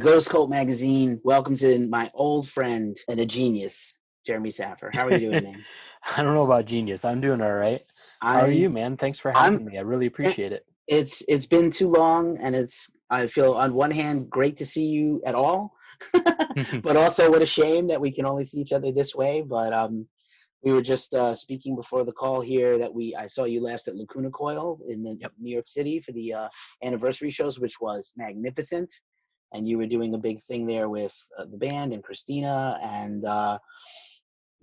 Ghost Cult Magazine welcomes in my old friend and a genius, Jeremy Saffer. How are you doing, man? I don't know about genius. I'm doing all right. How are I you, man? Thanks for I'm having me. I really appreciate it. it's been too long, and I feel on one hand great to see you at all, but also what a shame that we can only see each other this way. But we were just speaking before the call here that I saw you last at Lacuna Coil in Yep. New York City for the anniversary shows, which was magnificent. And you were doing a big thing there with the band and Christina and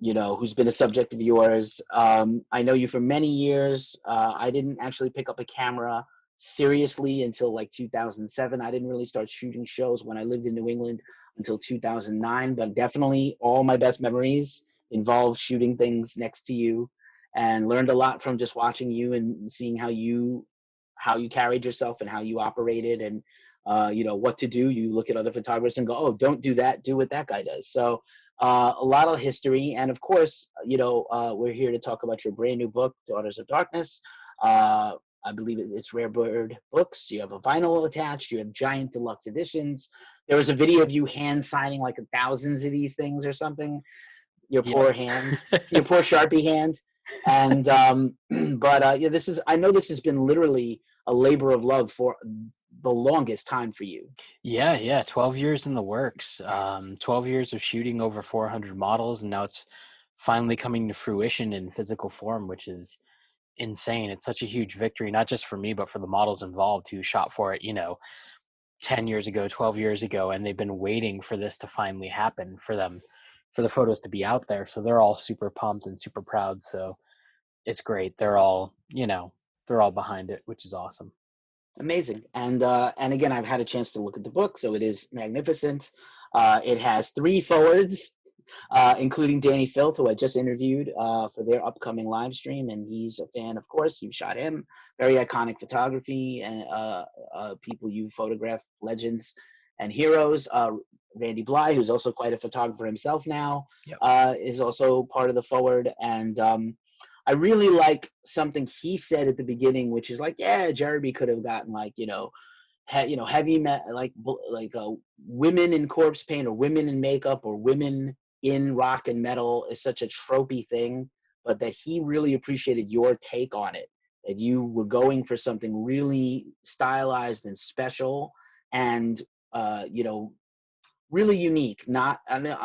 who's been a subject of yours. I know you for many years. I didn't actually pick up a camera seriously until like 2007. I didn't really start shooting shows when I lived in New England until 2009, but definitely all my best memories involve shooting things next to you, and learned a lot from just watching you and seeing how you carried yourself and how you operated, and what to do. You look at other photographers and go, oh, don't do that, do what that guy does. So a lot of history. And of course, we're here to talk about your brand new book, Daughters of Darkness. I believe it's Rare Bird Books. You have a vinyl attached. You have giant deluxe editions. There was a video of you hand signing like thousands of these things or something. Your Yep. poor hand, your poor Sharpie hand. And I know this has been literally a labor of love for the longest time for you. Yeah. 12 years in the works. 12 years of shooting over 400 models, and now it's finally coming to fruition in physical form, which is insane. It's such a huge victory, not just for me, but for the models involved who shot for it, 10 years ago, 12 years ago, and they've been waiting for this to finally happen for them, for the photos to be out there. So they're all super pumped and super proud. So it's great. They're all behind it, which is awesome. Amazing. And again, I've had a chance to look at the book, so it is magnificent. It has three forwards, including Dani Filth, who I just interviewed for their upcoming live stream, and he's a fan, of course. You shot him. Very iconic photography, and people you photograph, legends and heroes. Randy Blythe, who's also quite a photographer himself now, Yep. is also part of the forward. And I really like something he said at the beginning, which is like, yeah, Jeremy could have gotten like, heavy women in corpse paint or women in makeup or women in rock and metal is such a tropey thing, but that he really appreciated your take on it, that you were going for something really stylized and special and, really unique. Not, I mean,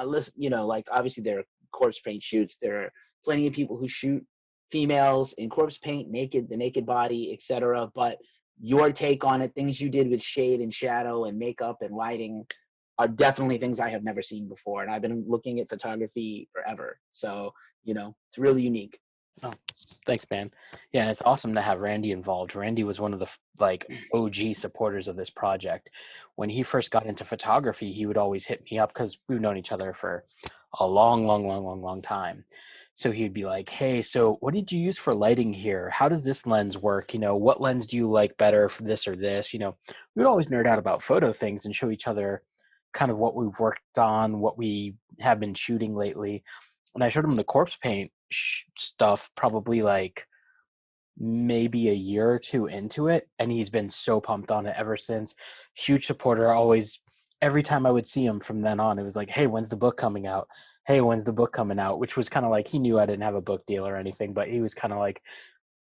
like obviously there are corpse paint shoots. There are plenty of people who shoot females in corpse paint, naked, the naked body, etc. But your take on it, things you did with shade and shadow and makeup and lighting, are definitely things I have never seen before. And I've been looking at photography forever. So, it's really unique. Oh, thanks, man. Yeah, and it's awesome to have Randy involved. Randy was one of the like OG supporters of this project. When he first got into photography, he would always hit me up because we've known each other for a long time. So he'd be like, "Hey, so what did you use for lighting here? How does this lens work? What lens do you like better for this or this?" We'd always nerd out about photo things and show each other kind of what we've worked on, what we have been shooting lately. And I showed him the corpse paint stuff probably like maybe a year or two into it, and he's been so pumped on it ever since. Huge supporter. Always, every time I would see him from then on, it was like, hey, when's the book coming out? Hey, when's the book coming out? Which was kind of like, he knew I didn't have a book deal or anything, but he was kind of like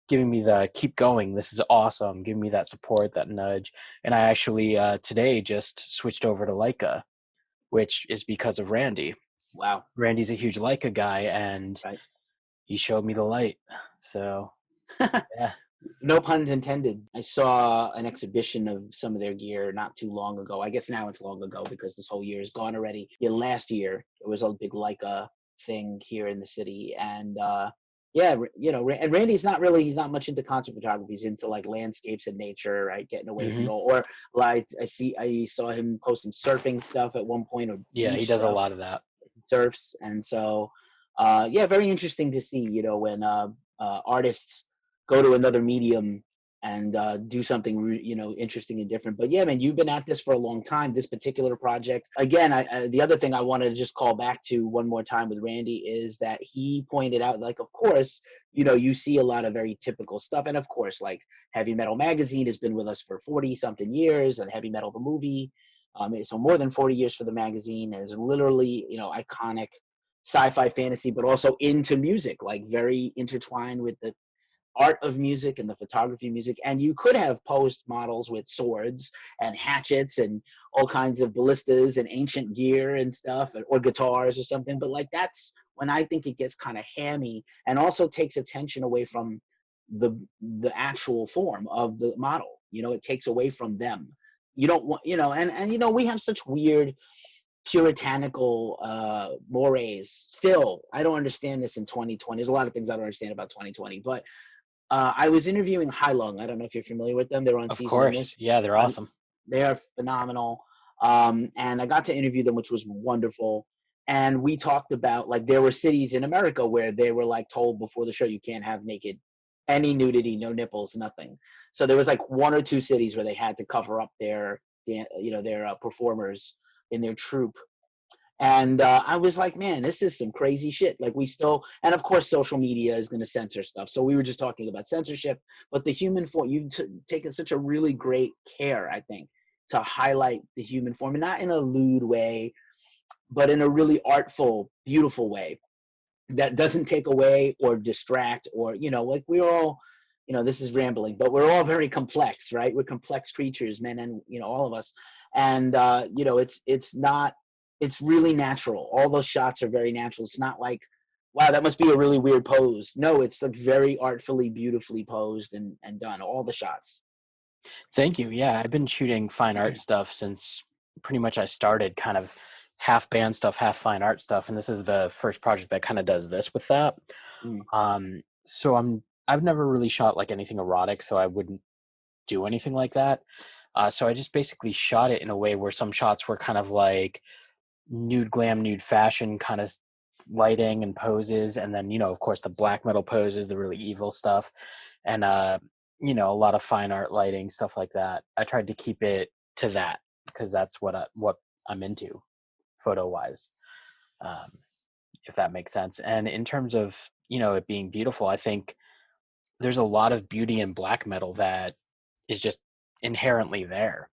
giving me the keep going, this is awesome, giving me that support, that nudge. And I actually today just switched over to Leica, which is because of Randy. Wow. Randy's a huge Leica guy, and Right. he showed me the light. So yeah. No pun intended. I saw an exhibition of some of their gear not too long ago. I guess now it's long ago because this whole year is gone already. Yeah, last year it was a big Leica thing here in the city, and and Randy's not really, he's not much into concert photography. He's into like landscapes and nature, right? Getting away from Hmm. it all. Or like I saw him post some surfing stuff at one point, or Yeah, he beach does a stuff, lot of that. surfs, and so very interesting to see. When artists go to another medium and do something interesting and different. But yeah, man, you've been at this for a long time. This particular project, again, the other thing I wanted to just call back to one more time with Randy is that he pointed out, like, of course, you see a lot of very typical stuff, and of course, like Heavy Metal Magazine has been with us for 40 something years, and Heavy Metal the movie So more than 40 years for the magazine, and is literally, iconic sci-fi fantasy, but also into music, like very intertwined with the art of music and the photography of music. And you could have posed models with swords and hatchets and all kinds of ballistas and ancient gear and stuff, or guitars or something. But like, that's when I think it gets kind of hammy and also takes attention away from the the actual form of the model. It takes away from them. You don't want, and we have such weird puritanical mores still. I don't understand this in 2020. There's a lot of things I don't understand about 2020, but I was interviewing Hai Lung. I don't know if you're familiar with them. They're on Of season course. Amos. Yeah, they're awesome. They are phenomenal. And I got to interview them, which was wonderful. And we talked about, like, there were cities in America where they were like told before the show, you can't have any nudity, no nipples, nothing. So there was like one or two cities where they had to cover up their performers in their troupe. And I was like, man, this is some crazy shit. Like, we still, and of course, social media is going to censor stuff. So we were just talking about censorship, but the human form, you've taken such a really great care, I think, to highlight the human form, and not in a lewd way, but in a really artful, beautiful way that doesn't take away or distract, or, like, we're all, this is rambling, but we're all very complex, right? We're complex creatures, men and, all of us. And, it's really natural. All those shots are very natural. It's not like, wow, that must be a really weird pose. No, it's like very artfully, beautifully posed and done, all the shots. Thank you. Yeah, I've been shooting fine art stuff since pretty much I started, kind of half band stuff, half fine art stuff, and this is the first project that kind of does this with that. Mm. So I've never really shot like anything erotic, so I wouldn't do anything like that. So I just basically shot it in a way where some shots were kind of like nude glam, nude fashion kind of lighting and poses, and then of course the black metal poses, the really evil stuff, and a lot of fine art lighting, stuff like that. I tried to keep it to that because that's what I'm into, photo wise, um, if that makes sense. And in terms of it being beautiful, I think there's a lot of beauty in black metal that is just inherently there.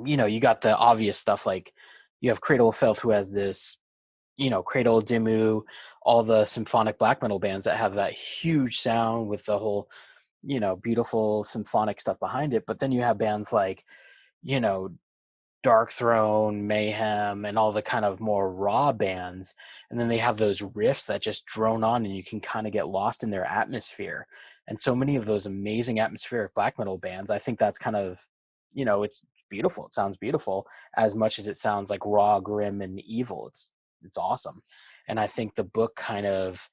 You got the obvious stuff, like you have Cradle of Filth, who has this, Cradle, Dimmu, all the symphonic black metal bands that have that huge sound with the whole, beautiful symphonic stuff behind it. But then you have bands like, you know, Dark Throne, Mayhem, and all the kind of more raw bands. And then they have those riffs that just drone on and you can kind of get lost in their atmosphere. And so many of those amazing atmospheric black metal bands, I think that's kind of, it's beautiful. It sounds beautiful as much as it sounds like raw, grim, and evil. It's awesome. And I think the book kind of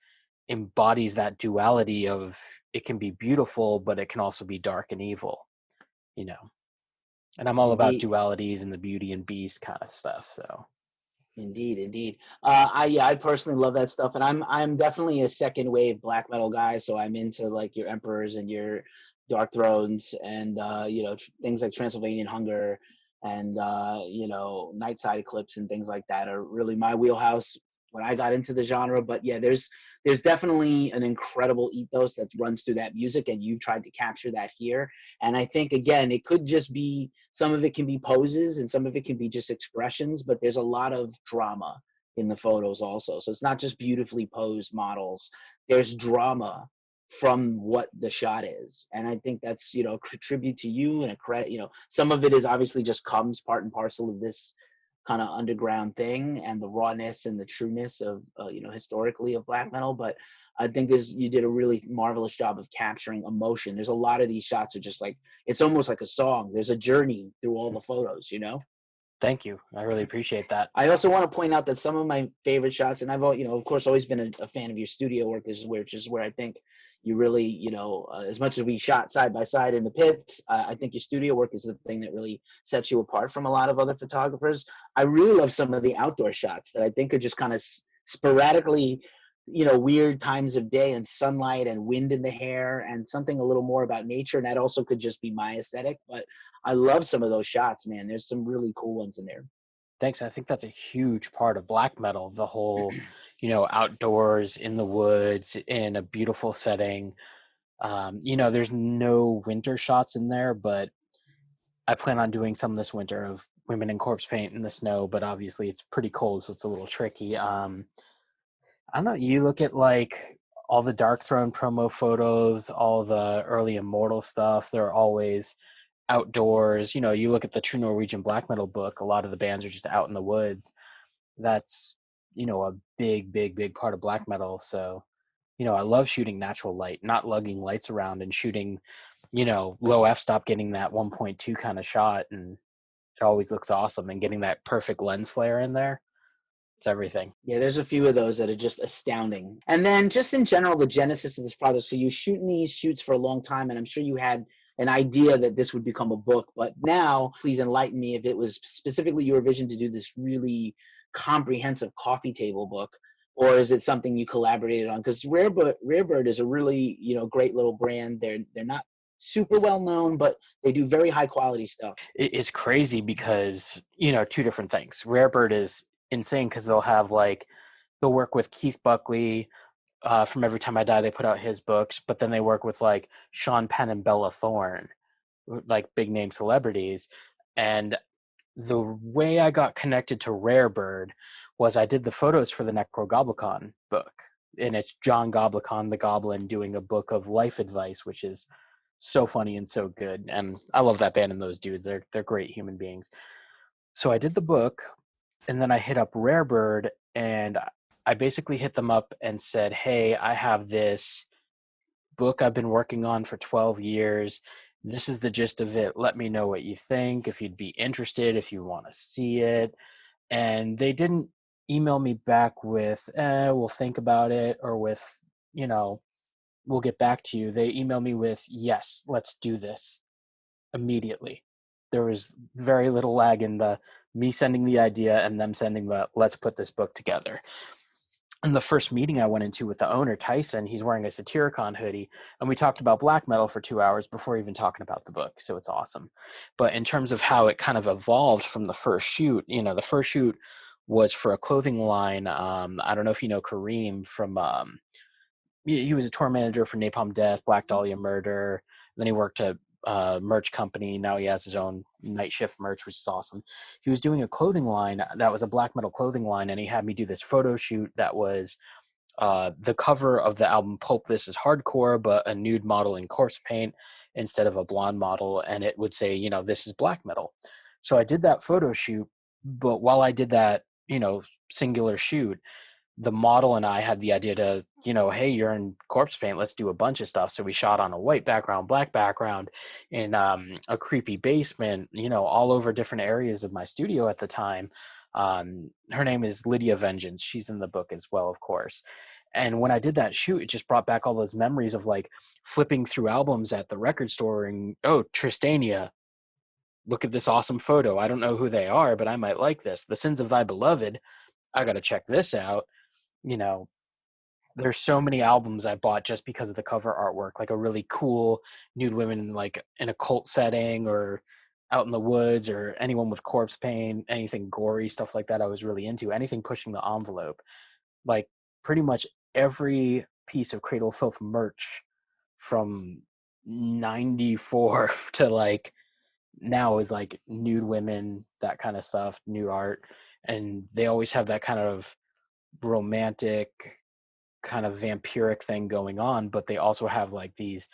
embodies that duality of it can be beautiful, but it can also be dark and evil, you know. And I'm all about Indeed. dualities and the beauty and beast kind of stuff. So Indeed. I personally love that stuff, and I'm definitely a second wave black metal guy. So I'm into like your Emperors and your Dark Thrones, and things like Transylvanian Hunger, and Nightside Eclipse and things like that are really my wheelhouse when I got into the genre. But yeah, there's definitely an incredible ethos that runs through that music, and you've tried to capture that here. And I think, again, it could just be, some of it can be poses and some of it can be just expressions, but there's a lot of drama in the photos also. So it's not just beautifully posed models. There's drama from what the shot is. And I think that's, a tribute to you, and a credit. Some of it is obviously just comes part and parcel of this kind of underground thing and the rawness and the trueness of historically of black metal. But I think you did a really marvelous job of capturing emotion. There's a lot of these shots are just like, it's almost like a song. There's a journey through all the photos. thank you. I really appreciate that. I also want to point out that some of my favorite shots, and I've, of course, always been a fan of your studio work, which is where I think you really, as much as we shot side by side in the pits, I think your studio work is the thing that really sets you apart from a lot of other photographers. I really love some of the outdoor shots that I think are just kind of sporadically, weird times of day and sunlight and wind in the hair and something a little more about nature. And that also could just be my aesthetic, but I love some of those shots, man. There's some really cool ones in there. Thanks. I think that's a huge part of black metal, the whole, outdoors in the woods in a beautiful setting. There's no winter shots in there, but I plan on doing some this winter of women in corpse paint in the snow, but obviously it's pretty cold, so it's a little tricky. I don't know. You look at like all the Dark Throne promo photos, all the early Immortal stuff. They're always outdoors. You know, you look at the True Norwegian Black Metal book. A lot of the bands are just out in the woods. That's, you know, a big, big, big part of black metal. So, you know, I love shooting natural light, not lugging lights around and shooting, you know, low f-stop, getting that 1.2 kind of shot, and it always looks awesome. And getting that perfect lens flare in there, it's everything. Yeah, there's a few of those that are just astounding. And then just in general, the genesis of this project. So you shooting these shoots for a long time, and I'm sure you had an idea that this would become a book. But now, please enlighten me if it was specifically your vision to do this really comprehensive coffee table book, or is it something you collaborated on? Because Rarebird is a really great little brand. They're not super well known, but they do very high quality stuff. It's crazy because, you know, two different things. Rarebird is insane because they'll work with Keith Buckley. From Every Time I Die, they put out his books, but then they work with like Sean Penn and Bella Thorne, like big name celebrities. And the way I got connected to Rarebird was I did the photos for the Necrogoblikon book. And it's John Goblikon, the Goblin, doing a book of life advice, which is so funny and so good. And I love that band and those dudes. They're great human beings. So I did the book, and then I hit up Rarebird, and I basically hit them up and said, "Hey, I have this book I've been working on for 12 years. This is the gist of it. Let me know what you think, if you'd be interested, if you want to see it." And they didn't email me back with, we'll think about it, or with, you know, we'll get back to you. They emailed me with, yes, let's do this immediately. There was very little lag in the me sending the idea and them sending the let's put this book together. And the first meeting I went into with the owner, Tyson, he's wearing a Satyricon hoodie, and we talked about black metal for 2 hours before even talking about the book. So it's awesome. But in terms of how it kind of evolved from the first shoot, you know, the first shoot was for a clothing line. I don't know if you know Kareem from he was a tour manager for Napalm Death, Black Dahlia Murder. Then he worked at merch company. Now he has his own night shift merch, which is awesome. He was doing a clothing line that was a black metal clothing line, and he had me do this photo shoot that was the cover of the album Pulp This Is Hardcore, but a nude model in corpse paint instead of a blonde model, and it would say, you know, this is black metal. So I did that photo shoot, but while I did that, you know, singular shoot, the model and I had the idea to, you know, hey, you're in corpse paint, let's do a bunch of stuff. So we shot on a white background, black background, in a creepy basement, you know, all over different areas of my studio at the time. Her name is Lydia Vengeance. She's in the book as well, of course. And when I did that shoot, it just brought back all those memories of like flipping through albums at the record store and, oh, Tristania, look at this awesome photo. I don't know who they are, but I might like this. The Sins of Thy Beloved, I got to check this out. You know, there's so many albums I bought just because of the cover artwork, like a really cool nude women like in a cult setting or out in the woods, or anyone with corpse paint, anything gory, stuff like that I was really into, anything pushing the envelope. Like pretty much every piece of Cradle Filth merch from 94 to like now is like nude women, that kind of stuff, nude art. And they always have that kind of romantic, kind of vampiric thing going on, but they also have like these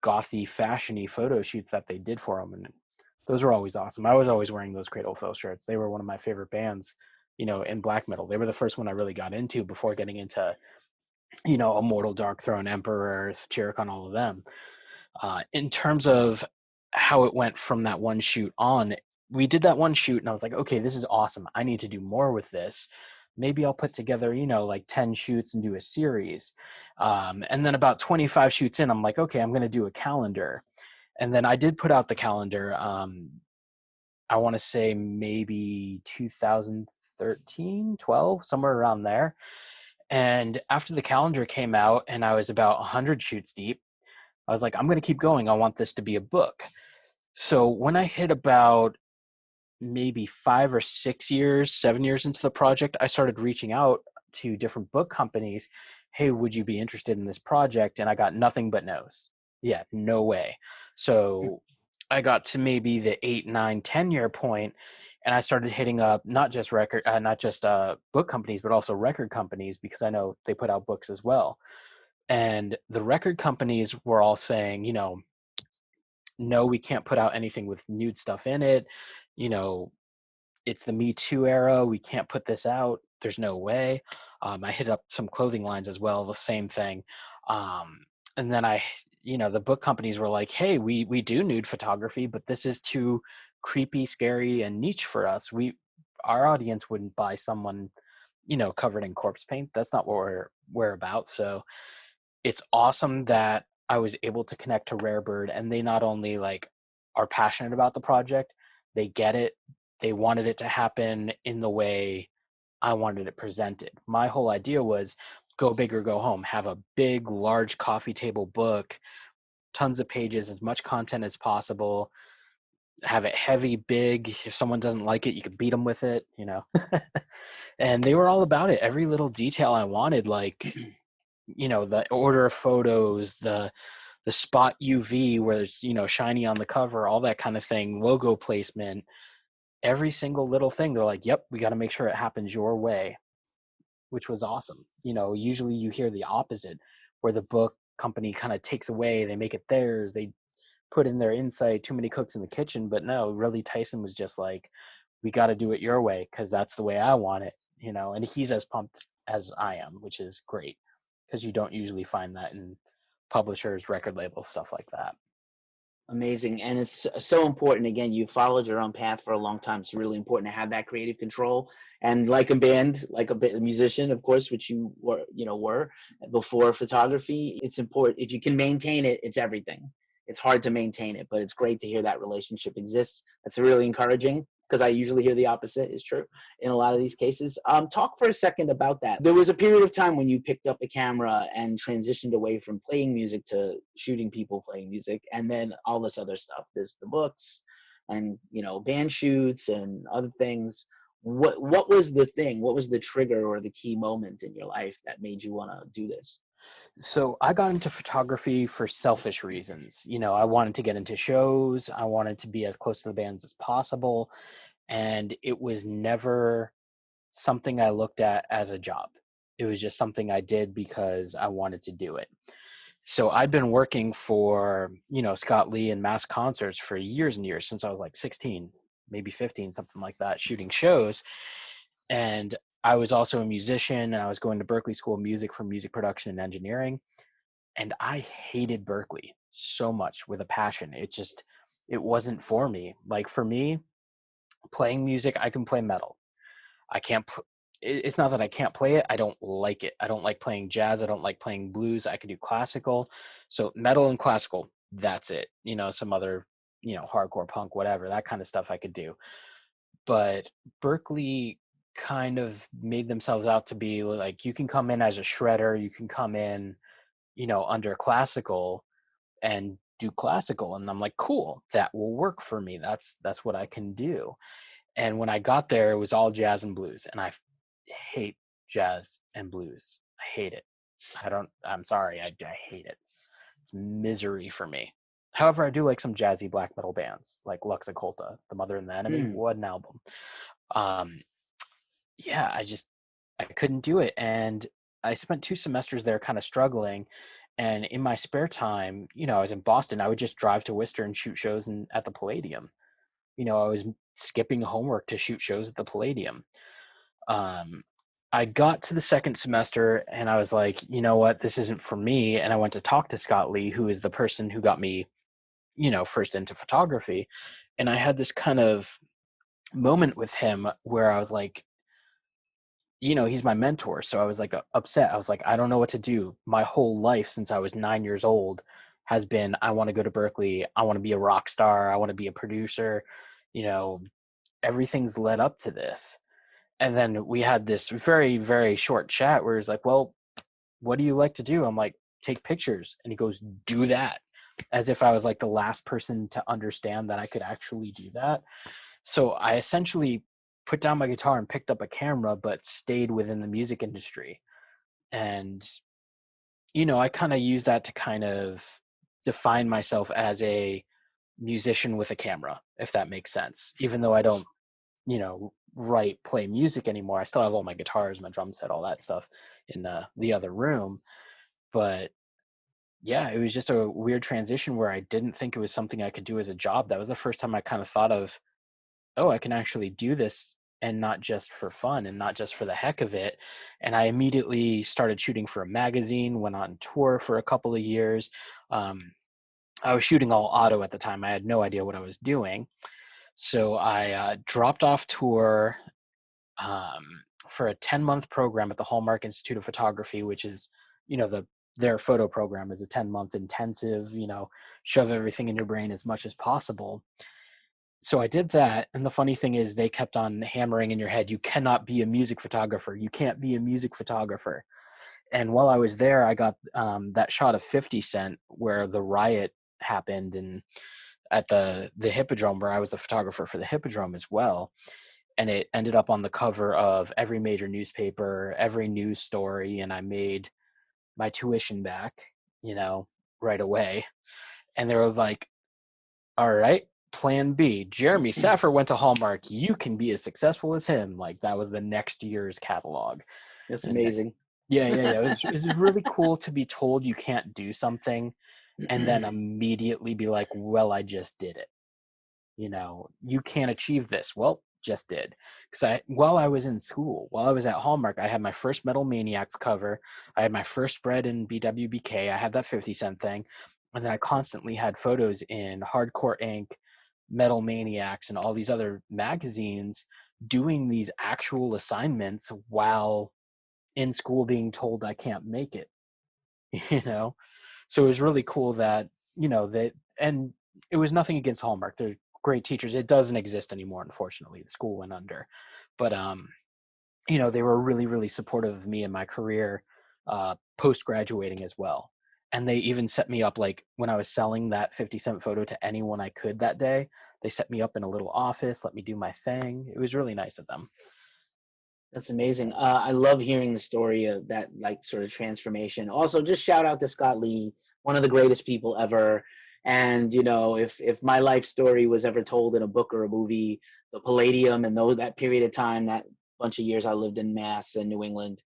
gothy, fashiony photo shoots that they did for them, and those were always awesome. I was always wearing those Cradle Filth shirts. They were one of my favorite bands, you know, in black metal. They were the first one I really got into before getting into, you know, Immortal, Dark Throne, Emperor, Satyricon, all of them. In terms of how it went from that one shoot on, we did that one shoot and I was like, okay, this is awesome. I need to do more with this. Maybe I'll put together, you know, like 10 shoots and do a series. And then about 25 shoots in, I'm like, okay, I'm going to do a calendar. And then I did put out the calendar. I want to say maybe 2013, 12, somewhere around there. And after the calendar came out and I was about 100 shoots deep, I was like, I'm going to keep going. I want this to be a book. So when I hit about maybe 5 or 6 years, 7 years into the project, I started reaching out to different book companies. Hey, would you be interested in this project? And I got nothing but no's. Yeah, no way. So I got to maybe the 8, 9, 10 year point, and I started hitting up not just book companies, but also record companies, because I know they put out books as well. And the record companies were all saying, no, we can't put out anything with nude stuff in it. You know, it's the Me Too era. We can't put this out. There's no way. I hit up some clothing lines as well, the same thing. And then the book companies were like, hey, we do nude photography, but this is too creepy, scary, and niche for us. Our audience wouldn't buy someone, covered in corpse paint. That's not what we're about. So it's awesome that I was able to connect to Rarebird, and they not only are passionate about the project, they get it. They wanted it to happen in the way I wanted it presented. My whole idea was go big or go home. Have a big, large coffee table book, tons of pages, as much content as possible. Have it heavy, big. If someone doesn't like it, you could beat them with it, And they were all about it. Every little detail I wanted, the order of photos, the spot UV where it's, shiny on the cover, all that kind of thing, logo placement, every single little thing. They're like, yep, we got to make sure it happens your way, which was awesome. Usually you hear the opposite, where the book company kind of takes away, they make it theirs, they put in their insight, too many cooks in the kitchen. But no, really, Tyson was just like, we got to do it your way, because that's the way I want it, and he's as pumped as I am, which is great, because you don't usually find that in publishers, record labels, stuff like that. Amazing. And it's so important. Again, you followed your own path for a long time. It's really important to have that creative control. And like a band, like a musician, of course, which you were before photography, it's important. If you can maintain it, it's everything. It's hard to maintain it, but it's great to hear that relationship exists. That's really encouraging, because I usually hear the opposite is true in a lot of these cases. Talk for a second about that. There was a period of time when you picked up a camera and transitioned away from playing music to shooting people playing music, and then all this other stuff. There's the books, and band shoots and other things. What was the thing? What was the trigger or the key moment in your life that made you want to do this? So I got into photography for selfish reasons. I wanted to get into shows. I wanted to be as close to the bands as possible. And it was never something I looked at as a job. It was just something I did because I wanted to do it. So I'd been working for, Scott Lee and mass concerts for years and years, since I was like 16, maybe 15, something like that, shooting shows. And I was also a musician, and I was going to Berklee School of Music for music production and engineering. And I hated Berklee so much, with a passion. It wasn't for me. Like, for me, playing music, I can play metal. I can't. It's not that I can't play it. I don't like it. I don't like playing jazz. I don't like playing blues. I can do classical. So metal and classical, that's it. Some other, hardcore punk, whatever, that kind of stuff I could do. But Berklee kind of made themselves out to be like, you can come in as a shredder. You can come in, under classical and do classical. And I'm like, cool, that will work for me. That's what I can do. And when I got there, it was all jazz and blues. And I hate jazz and blues. I hate it. I'm sorry. I hate it. It's misery for me. However, I do like some jazzy black metal bands like Lux Occulta, The Mother and the Enemy. What an album. Um, yeah, I couldn't do it. And I spent 2 semesters there kind of struggling. And in my spare time, I was in Boston. I would just drive to Worcester and shoot shows at the Palladium. I was skipping homework to shoot shows at the Palladium. I got to the second semester and I was like, you know what, this isn't for me. And I went to talk to Scott Lee, who is the person who got me, first into photography. And I had this kind of moment with him where I was like, he's my mentor. So I was like upset. I was like, I don't know what to do. My whole life since I was 9 years old has been, I want to go to Berklee. I want to be a rock star. I want to be a producer. Everything's led up to this. And then we had this very, very short chat where he's like, well, what do you like to do? I'm like, take pictures. And he goes, do that. As if I was like the last person to understand that I could actually do that. So I essentially put down my guitar and picked up a camera, but stayed within the music industry. And, I kind of use that to kind of define myself as a musician with a camera, if that makes sense. Even though I don't, play music anymore, I still have all my guitars, my drum set, all that stuff in the other room. But yeah, it was just a weird transition where I didn't think it was something I could do as a job. That was the first time I kind of thought of, oh, I can actually do this, and not just for fun and not just for the heck of it. And I immediately started shooting for a magazine, went on tour for a couple of years. I was shooting all auto at the time. I had no idea what I was doing. So I dropped off tour for a 10-month program at the Hallmark Institute of Photography, which is, their photo program is a 10-month intensive, shove everything in your brain as much as possible. So I did that. And the funny thing is they kept on hammering in your head, you cannot be a music photographer. You can't be a music photographer. And while I was there, I got that shot of 50 Cent where the riot happened, and at the Hippodrome, where I was the photographer for the Hippodrome as well. And it ended up on the cover of every major newspaper, every news story. And I made my tuition back, right away. And they were like, all right, plan B. Jeremy Saffer went to Hallmark. You can be as successful as him. Like, that was the next year's catalog. That's And amazing. yeah. It was really cool to be told you can't do something and then immediately be like, well, I just did it. You can't achieve this. Well, just did. Because while I was in school, while I was at Hallmark, I had my first Metal Maniacs cover. I had my first spread in BWBK. I had that 50 Cent thing. And then I constantly had photos in Hardcore Inc., Metal Maniacs, and all these other magazines doing these actual assignments while in school being told I can't make it. So it was really cool that, that, and it was nothing against Hallmark. They're great teachers. It doesn't exist anymore, unfortunately. The school went under. But, they were really, really supportive of me in my career post-graduating as well. And they even set me up, like, when I was selling that 50 Cent photo to anyone I could that day, they set me up in a little office, let me do my thing. It was really nice of them. That's amazing. I love hearing the story of that, like, sort of transformation. Also, just shout out to Scott Lee, one of the greatest people ever. And if my life story was ever told in a book or a movie, the Palladium and that period of time, that bunch of years I lived in Mass and New England,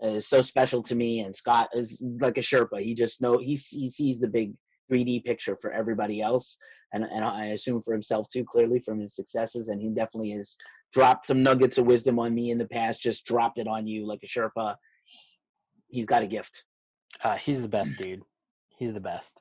is so special to me. And Scott is like a Sherpa. He sees the big 3D picture for everybody else, and I assume for himself too, clearly from his successes. And he definitely has dropped some nuggets of wisdom on me in the past. Just dropped it on you like a Sherpa. He's got a gift. He's the best, dude. He's the best.